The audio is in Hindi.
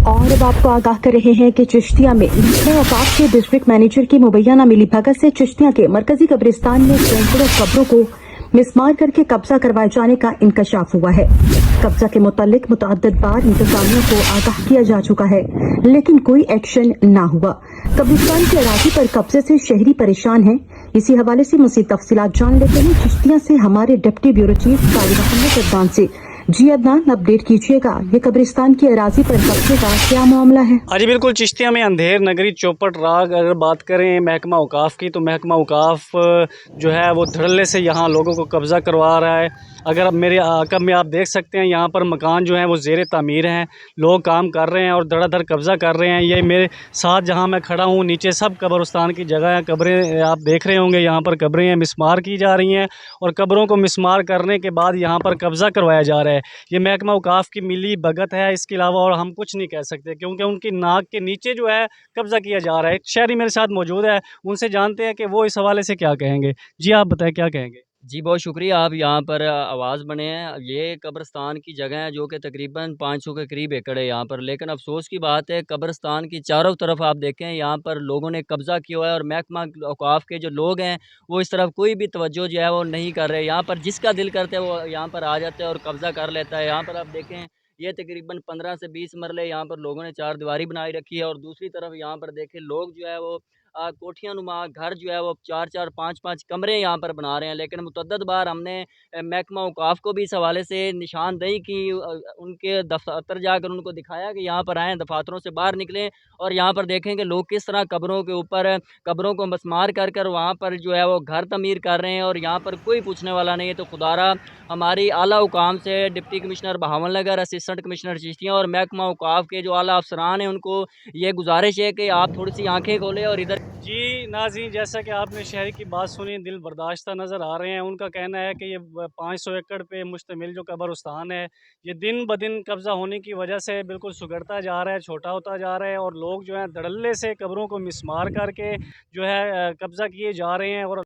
और अब आपको आगाह कर रहे हैं कि चिश्तिया में वफाक के डिस्ट्रिक्ट मैनेजर की मुबैना मिली भगत से चिश्तिया के मरकजी कब्रिस्तान में सैकड़ों कब्रों को मिसमार करके कब्जा करवाए जाने का इंकशाफ हुआ है। कब्जा के मुतालिक मुतअद्दिद बार इंतजामिया को आगाह किया जा चुका है, लेकिन कोई एक्शन न हुआ। कब्रिस्तान की अराजी पर कब्जे से शहरी परेशान हैं। इसी हवाले से मज़ीद तफसीलात जान लेते हैं चिश्तिया से हमारे डिप्टी ब्यूरो चीफ काली मोहम्मद अदनान से। जी अदनान, अपडेट कीजिएगा, ये कब्रिस्तान की अराजी पर कब्जे का क्या मामला है? हाँ जी बिल्कुल, चिश्तिया में अंधेर नगरी चौपट राग अगर बात करें महकमा औकाफ़ की, तो महकमा औकाफ़ जो है वो धड़ल्ले से यहाँ लोगों को कब्ज़ा करवा रहा है। अगर अब मेरे आकब में आप देख सकते हैं, यहाँ पर मकान जो हैं वो ज़ेर तामीर हैं, लोग काम कर रहे हैं और धड़ाधड़ कब्ज़ा कर रहे हैं। ये मेरे साथ जहाँ मैं खड़ा हूँ, नीचे सब कब्रिस्तान की जगह है, कब्रें आप देख रहे होंगे, यहाँ पर कब्रें हैं मिसमार की जा रही हैं और कब्रों को मिसमार करने के बाद यहाँ पर कब्ज़ा करवाया जा रहा है। ये महकमा औकाफ़ की मिली भगत है, इसके अलावा और हम कुछ नहीं कह सकते, क्योंकि उनकी नाक के नीचे जो है कब्ज़ा किया जा रहा है। एक शहरी मेरे साथ मौजूद है, उनसे जानते हैं कि वो इस हवाले से क्या कहेंगे। जी आप बताएं, क्या कहेंगे? जी, बहुत शुक्रिया आप यहाँ पर आवाज़ बने हैं। ये कब्रिस्तान की जगह है जो कि तकरीबन 500 के करीब एकड़ है यहाँ पर। लेकिन अफ़सोस की बात है, कब्रिस्तान की चारों तरफ आप देखें यहाँ पर लोगों ने कब्ज़ा किया हुआ है और महकमा औक़ाफ़ के जो लोग हैं वो इस तरफ कोई भी तवज्जो जो है वो नहीं कर रहे। यहाँ पर जिसका दिल करता है वो यहाँ पर आ जाता है और कब्ज़ा कर लेता है। यहाँ पर आप देखें, ये तकरीबन 15 से 20 मरले यहाँ पर लोगों ने चारदीवारी बनाई रखी है और दूसरी तरफ यहाँ पर देखें लोग जो है वो कोठियाँ नुमा घर जो है वो 4-4 5-5 कमरे यहाँ पर बना रहे हैं। लेकिन मुतअद्दिद बार हमने महकमा औक़ाफ़ को भी इस हवाले से निशानदेही की, उनके दफ़्तर जाकर उनको दिखाया कि यहाँ पर आएँ, दफ़ातरों से बाहर निकलें और यहाँ पर देखें कि लोग किस तरह कब्रों के ऊपर कब्रों को मसमार कर कर वहाँ पर जो है वो घर तमीर कर रहे हैं और यहाँ पर कोई पूछने वाला नहीं है। तो खुदारा हमारी आला हुकाम से deputy commissioner Bahawalnagar, assistant commissioner Chishtian और महकमा औक़ाफ़ के जो आला अफ़सरान हैं, उनको ये गुज़ारिश है कि आप थोड़ी-सी आँखें खोलें और इधर। जी नाज़रीन, जैसा कि आपने शहरी की बात सुनी, दिल बर्दाश्ता नज़र आ रहे हैं। उनका कहना है कि ये 500 एकड़ पे मुश्तमिल जो कब्रिस्तान है, ये दिन ब दिन कब्ज़ा होने की वजह से बिल्कुल सुगड़ता जा रहा है, छोटा होता जा रहा है और लोग जो हैं धड़ल्ले से कब्रों को मिसमार करके जो है कब्ज़ा किए जा रहे हैं और